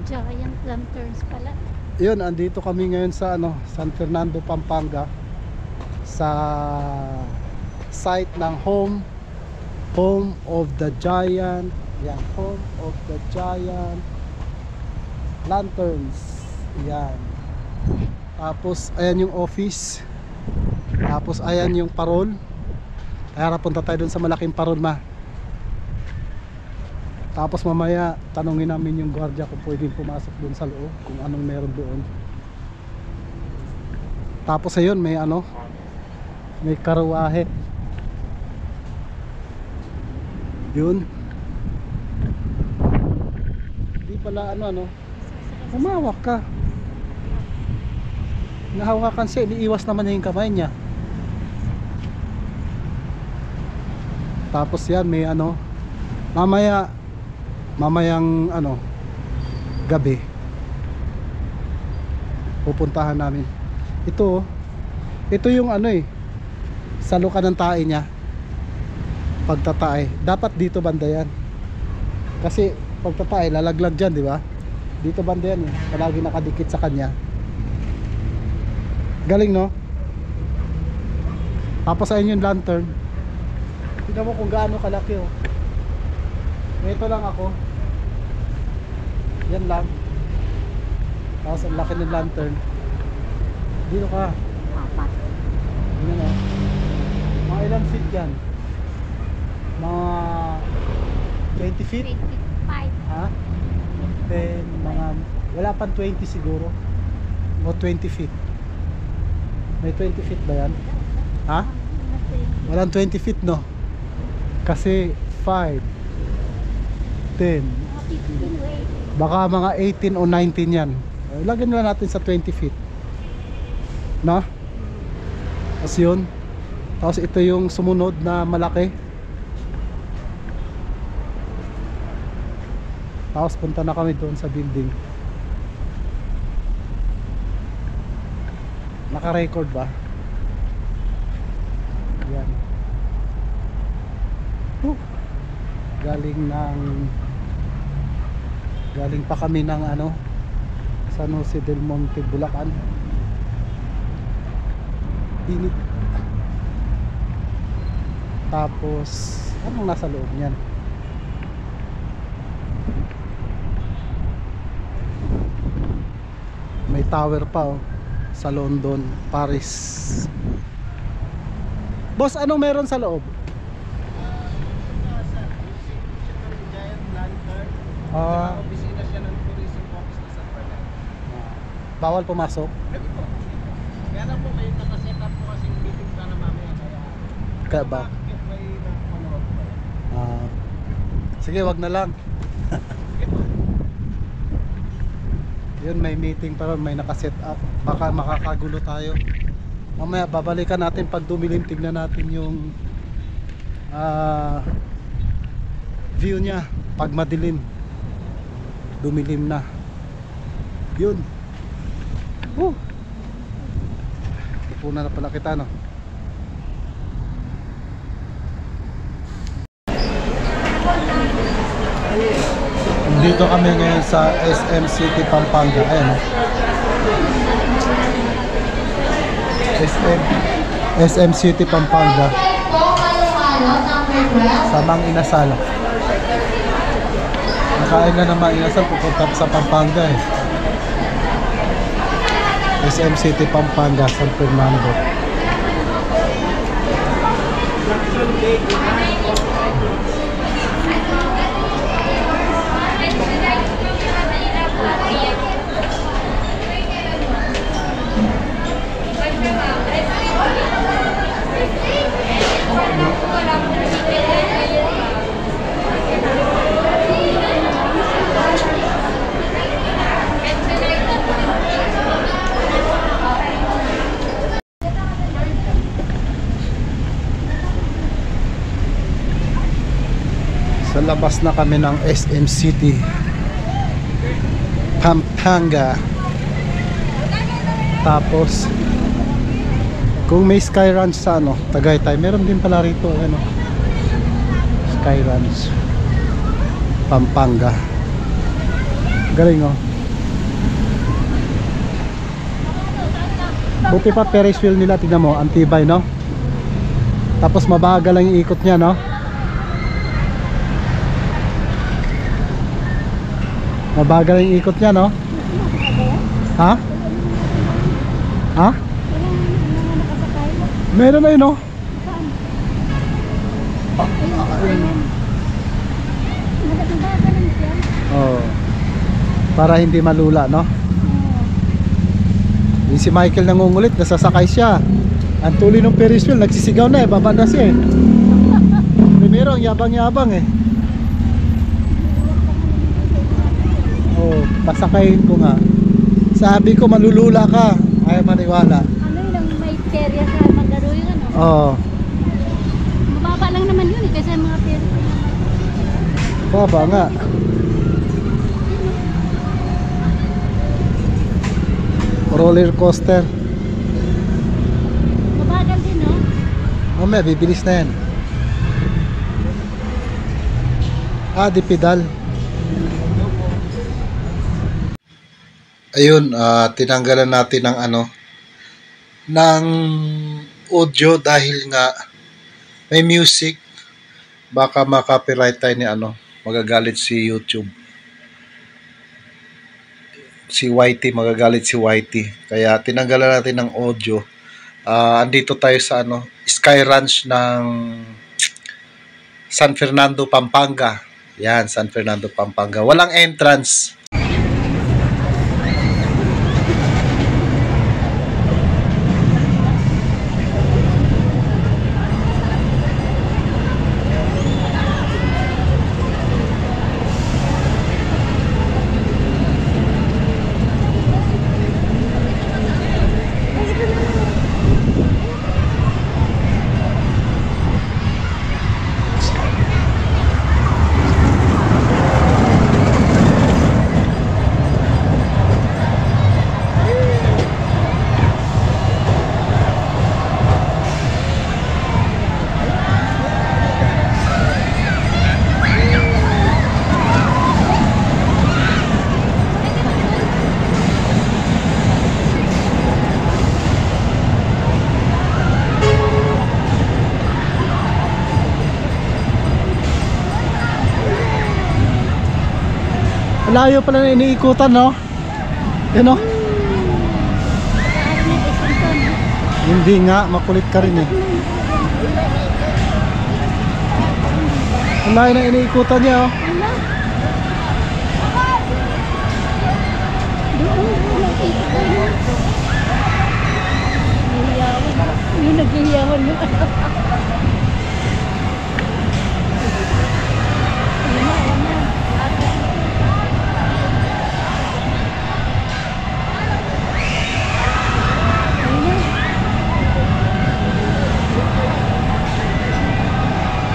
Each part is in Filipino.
Giant lanterns pala. Yun, andito kami ngayon sa ano, San Fernando, Pampanga, sa site ng Home of the Giant. Yan, Home of the Giant Lanterns. Yan. Tapos ayan yung office. Tapos ayan yung parol. Kaya punta tayo dun sa malaking parol, ma. Tapos mamaya tanungin namin yung gwardiya kung pwedeng pumasok dun sa loob, kung anong meron doon. Tapos ayun, may ano, may karawahe. Yun. Hindi pala ano, humawak ka. Nahawakan siya, iniiwas naman niya yung kamay niya. Tapos yan, may ano, mamayang ano, gabi pupuntahan namin. Ito yung ano salukan ng tae niya. Pagtatae dapat dito banda yan, kasi pagtatae lalaglag dyan, di ba? Dito banda yan palagi nakadikit sa kanya. Galing, no? Tapos ayun yung lantern. Tignan mo kung gaano kalaki, oh. Ito lang ako. Yan lang. Tapos ang laki ng lantern. Dito ka. Yan, oh. Mga ilang feet yan? Mga 20 feet? 25. Ha? Then mga wala pang 20 siguro. O 20 feet. May 20 feet ba yan? Ha? Walang 20 feet, no? Kasi 5 10 baka mga 18 o 19 yan. Lagyan na natin sa 20 feet, no? Tapos yun. Tapos ito yung sumunod na malaki. Tapos punta na kami doon sa building. Naka-record ba? Yan. Galing pa kami ng ano, San Jose del Monte, Bulacan. Init. Tapos anong nasa loob niyan? May tower pa, oh, sa London, Paris. Boss, anong meron sa loob? Opisina siya ng tourism office na San Fernando. Bawal pumasok? Kaya na po may nakaset up po kasing meeting sana mamaya. Kaya ba? May manood po. Sige, wag na lang. Yun, may meeting pa ron, may nakaset up. Baka makakagulo tayo. Mamaya babalikan natin pag dumilim. Tignan natin yung view niya pag madilim. Dumilim na. Yun. Puna na pala kita, no? Dito kami ngayon sa SM City, Pampanga. Ayan, no? SM City, Pampanga. Sa Mang Inasal. Nakain na ng Mang Inasal, pupunta sa Pampanga, eh. SM City, Pampanga, San Fernando. Sa labas na kami ng SM City, Pampanga. Tapos kung may Sky Ranch sa ano, Tagaytay, meron din pala rito, ano, Sky Ranch, Pampanga. Galing, oh. Buti pa Ferris wheel nila, tignan mo, antibay, no? Tapos mabagal lang yung ikot niya, no? Mabagal yung ikot niya, no? Ha? Ha? Meron na yun, no? Oh. Para hindi malula, no? Yung si Michael nangungulit, nasasakay siya. Ang tuloy ng Ferris wheel, nagsisigaw na eh, baba na siya eh. Primero, ang yabang-yabang eh. Oh, pasakayin ko nga. Sabi ko malulula ka, ayaw maniwala. Ano yun, may cherry sa Mandaro yun, ano? Oh, Mababa lang naman yun eh, kasi mga pera. baba nga. Roller coaster. Mabagal din, no? Mamaya, bibilis na yan. Ah, di pedal. Ayun, tinanggalan natin ng ano, ng audio dahil nga may music. Baka makapiright tayo ni ano, magagalit si YouTube. Si YT, magagalit si YT. Kaya tinanggalan natin ng audio. Andito tayo sa ano, Sky Ranch ng San Fernando, Pampanga. Yan, San Fernando, Pampanga. Walang entrance. Layo pala na iniikutan, no? Yan, no? Hindi nga, makulit ka rin eh. Ang layo na iniikutan niya, oh. Yung naghihiyawan mo.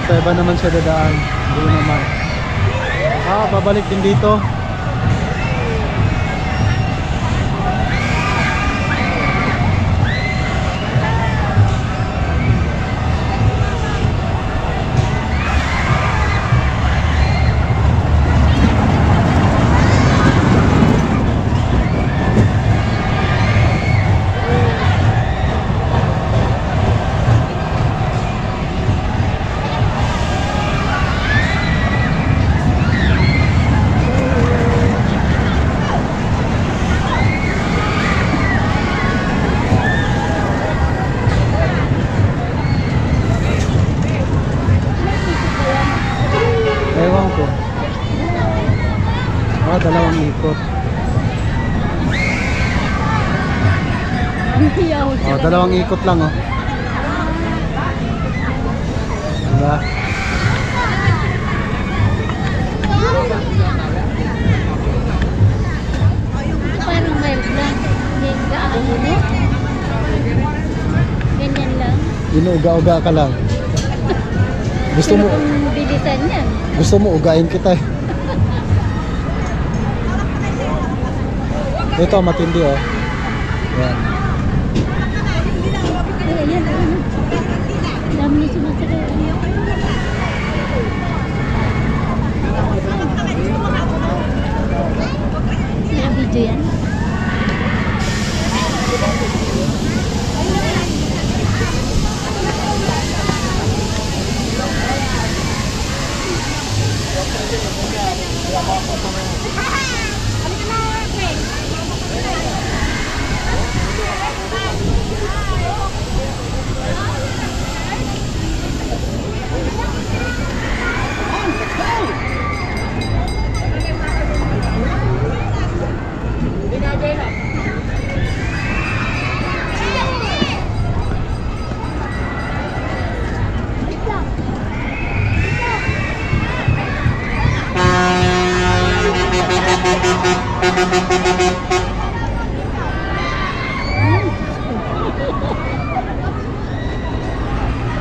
Sa iba naman siya dadaan. Hindi naman. Babalik din dito. Ewan ko. Dalawang ikot. Dalawang ikot lang, oh. Diba? Parang mild lang. Hindi gaano, no? Ganyan lang. Inuuga-uga ka lang. Gusto mo, Kung bilisan niya. gusto mo ugain kita eh. Ito matindi, oh. Yan. Ay, ayan, ayan. Dami niya sumasakay. Naka-video yan?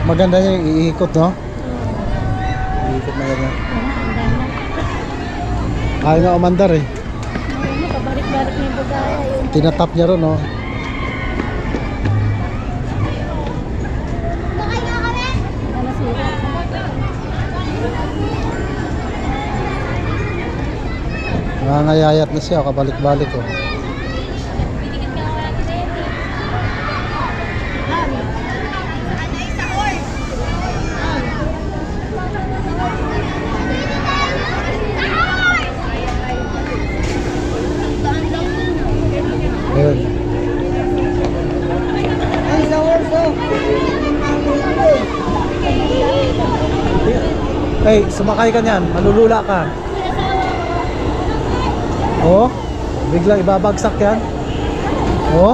Maganda yung iikot, no? Iikot na ganyan. Ayaw na umandar eh. Pabalik-balik na yung bagaya. Tinatap niya ron, no? Nangangayayat na siya, kabalik-balik oh. Ayun. Hey, sumakay ka niyan, malulula ka. Oh, biglang ibabagsak yan. Oh.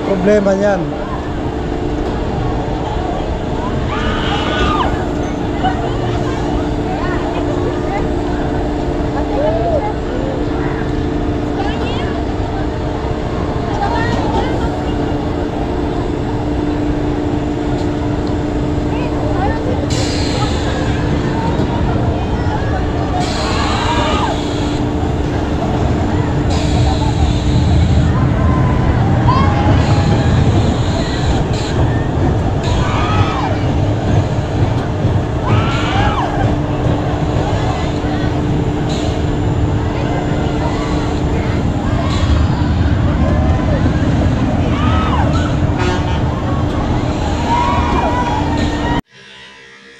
Problema niyan.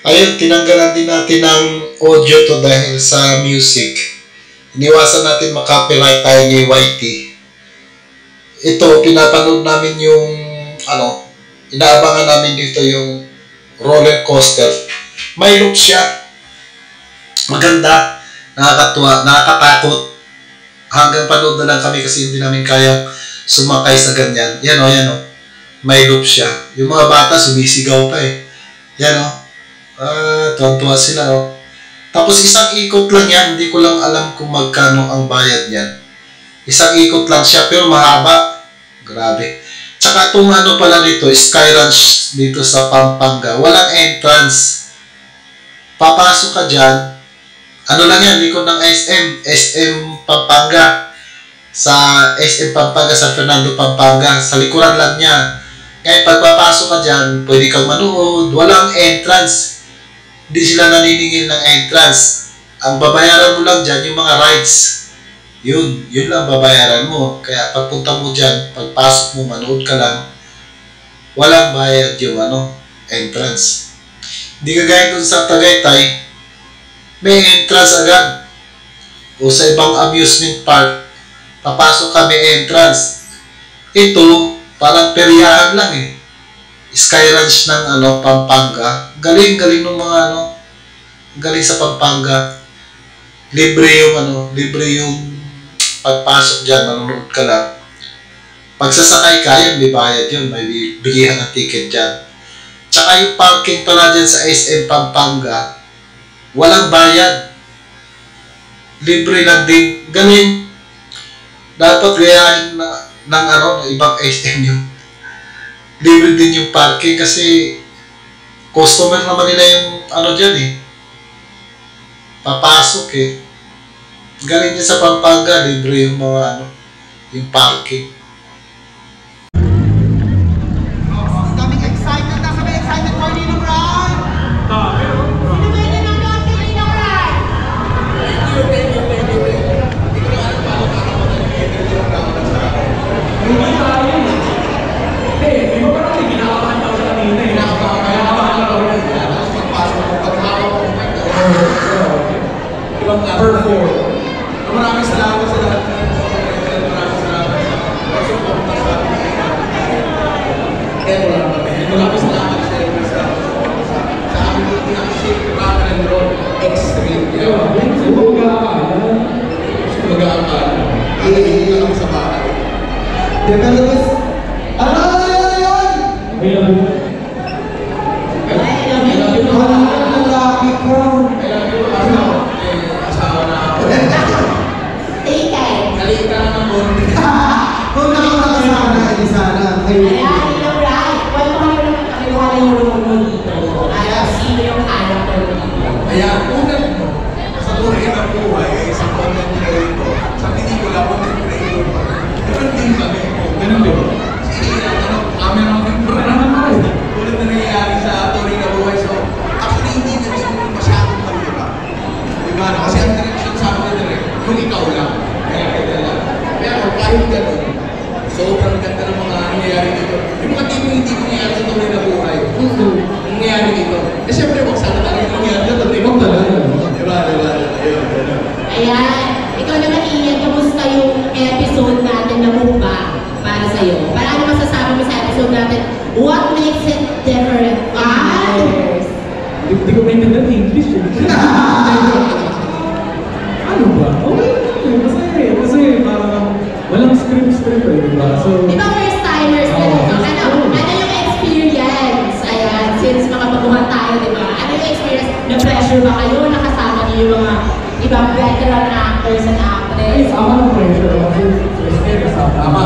Ayun, tinanggalan din natin ng audio to dahil sa music. Iniwasan natin makapiright tayo ni YT. Ito, pinapanood namin yung, inaabangan namin dito yung roller coaster. May loop siya. Maganda, nakakatuwa, nakakatakot. Hanggang panood na lang kami kasi hindi namin kaya sumakay sa ganyan. Yan o. May loop siya. Yung mga bata sumisigaw pa eh. Yan o. Tuwan-tuwa sila, oh. Tapos isang ikot lang yan, hindi ko lang alam kung magkano ang bayad niyan. Isang ikot lang siya, pero mahaba. Grabe. Tsaka itong pala nito, Sky Ranch dito sa Pampanga, walang entrance. Papasok ka dyan, lang yan, likod ng SM Pampanga. Sa SM Pampanga, San Fernando, Pampanga, sa likuran lang niya. Ngayon, pagpapasok ka dyan, pwede kang manood, walang entrance. Hindi sila naniningil ng entrance. Ang babayaran mo lang dyan, yung mga rides. Yun lang babayaran mo. Kaya pagpunta mo dyan, pagpasok mo, manood ka lang, walang bayad yung entrance. Hindi kagaya dun sa Tagaytay, may entrance agad. O sa ibang amusement park, papasok ka, may entrance. Ito, parang peryahan lang eh. Sky Ranch ng Pampanga. Galing ng mga galing sa Pampanga. Libre yung pagpasok diyan, manonood ka lang. Pagsasakay ka, yun, may bayad yun, may bilihan ng ticket diyan. Tsaka yung parking pala diyan sa SM Pampanga, walang bayad. Libre lang din. Galing. Dapat gayahin ng ibang SM yung libre din yung parking kasi customer naman nila yung dyan eh. Papasok eh. Galing din sa Pampanga, libre yung mga yung parking. Daming excited na, sabi excited for Ninong Ride! Sino ba yung nanonood kay Ninong Ride? perform. Maraming salamat sa lahat. Maraming salamat sa pagsuporta sa ating maraming salamat sa aming pinag-shake rock and roll extreme. Mag-aakal. Iinig lang sa bahay. Teka lang. Ayan, unang mo, sa buhay ng buhay, sa content creator, sa pelikula content creator, ganun din kami. Ganun din. Kami naman ulit na nangyayari sa tuloy na buhay. So, actually, hindi na gusto mo masyadong mahirap. Diba? Kasi ang direction sa akin na rin, yung ikaw lang. Kaya kita lang. Pero kahit ganun, sobrang ganda ng mga nangyayari dito. Yung mga hindi nangyayari sa tuloy na buhay. Nangyayari dito. Eh, syempre, wag sana talaga nangyayari dito. Tingnan talaga. Diba? Ayan. Ikaw naman, Ian, kamusta yung episode natin na mukbang para sa'yo? Ano masasabi mo sa episode natin? What makes it different from others? Hindi ko maintindihan English eh. Ano ba? Okay. Masaya. Kasi parang walang script eh, diba? So, Di ba first timers na dito? Ano yung experience? Ayan, since makapaguhan tayo, di ba? Ano yung experience? Na-pressure ba kayo? Nakasama niyo yung mga ibang veteran actors and actress? ako ng pressure. Kasi first day kasama. Tama.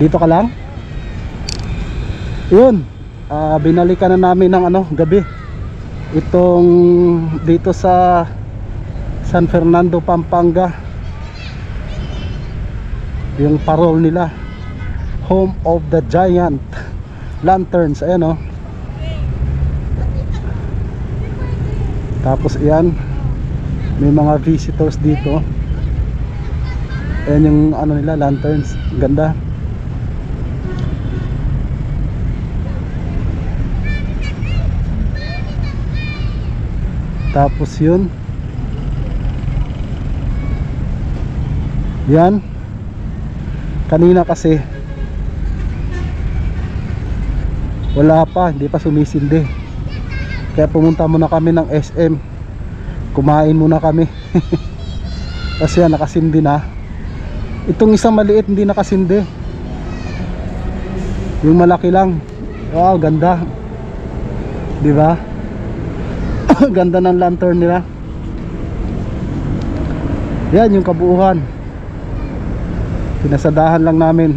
Dito ka lang? Yun. Binalikan na namin ng gabi. Itong dito sa San Fernando, Pampanga. Yung parol nila. Home of the Giant Lanterns. Ayan o. Tapos yan. May mga visitors dito. Ayan yung nila, lanterns. Ganda. Tapos yun. Yan. Kanina kasi wala pa, hindi pa sumisindi. Kaya pumunta muna kami ng SM. Kumain muna kami. Kasi yan, nakasindi na. Itong isang maliit hindi nakasindi. Yung malaki lang. Wow, ganda. Di ba? Ganda ng lantern nila. Yan yung kabuuhan. Pinasadahan lang namin.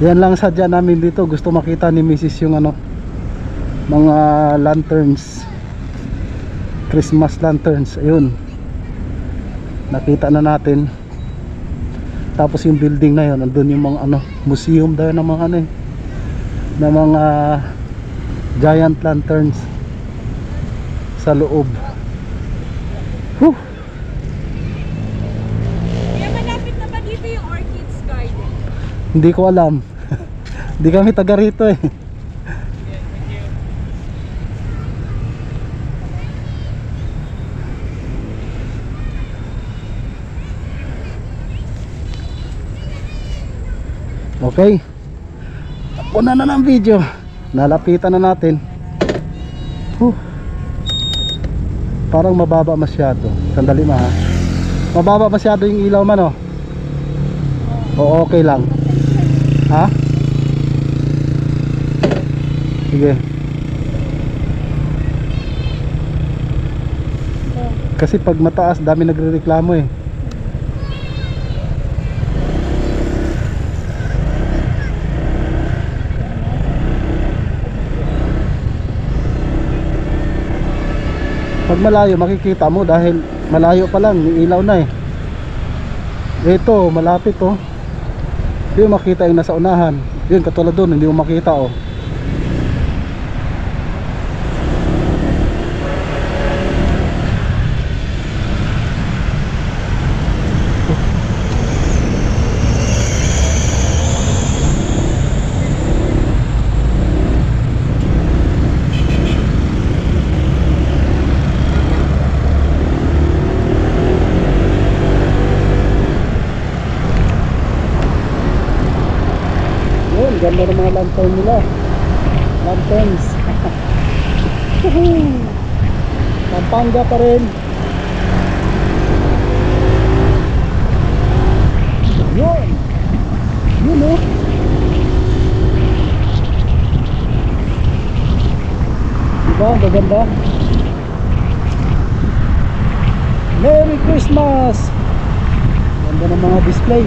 Yan lang sadya namin dito. Gusto makita ni Mrs. yung mga lanterns, Christmas lanterns. Ayun, nakita na natin. Tapos yung building na yun, andun yung mga museum daw ng mga ng mga giant lanterns sa loob. Kaya malapit na ba dito yung Orchids Garden? Hindi ko alam. Hindi kami taga rito eh. Okay. Una na ng video. Nalapitan na natin. Parang mababa masyado. Sandali ha. Mababa masyado yung ilaw man oh. O okay lang. Ha? Sige. Kasi pag mataas, dami nagrereklamo eh. Pag malayo makikita mo dahil malayo pa lang, may ilaw na eh. Ito, malapit oh. Hindi mo makita yung nasa unahan. Yun, katulad doon, hindi mo makita oh. lantern nila. Lanterns. Woohoo! Pampanga pa rin. Yun. Yun oh. Diba? Ang gaganda. Merry Christmas! Ganda ng mga display.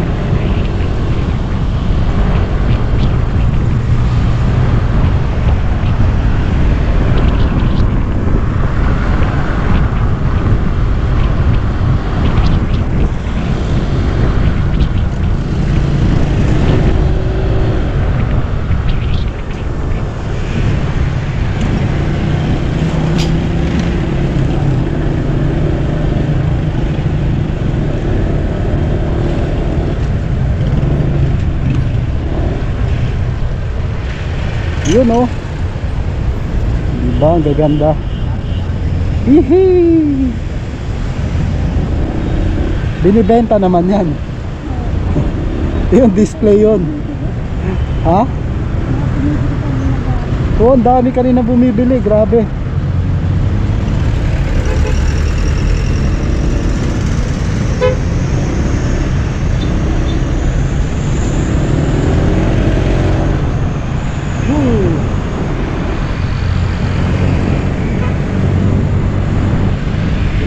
Yun oh. Diba ang gaganda. Hihi. Binibenta naman yan. Yung display yun. Ha? Oo, ang dami kanina bumibili. Grabe.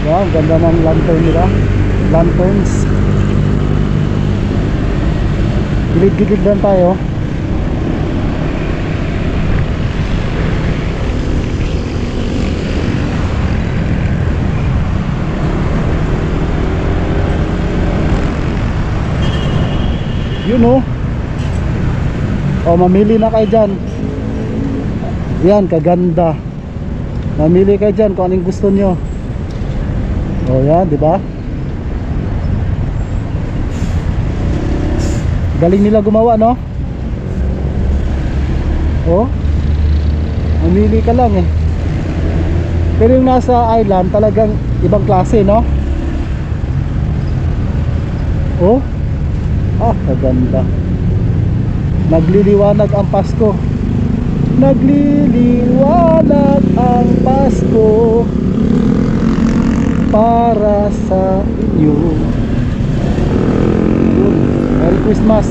Diba? Ang ganda ng lantern nila. Lanterns. Gilid-gilid lang tayo. Yun oh. O, mamili na kayo dyan. Yan, kaganda. Mamili kayo dyan kung anong gusto nyo. O yan, diba? Galing nila gumawa, no? O, mamili ka lang eh. Pero yung nasa island talagang ibang klase, no? O, ah, kaganda. Nagliliwanag ang Pasko. Nagliliwanag ang Pasko para sa inyo. Merry Christmas.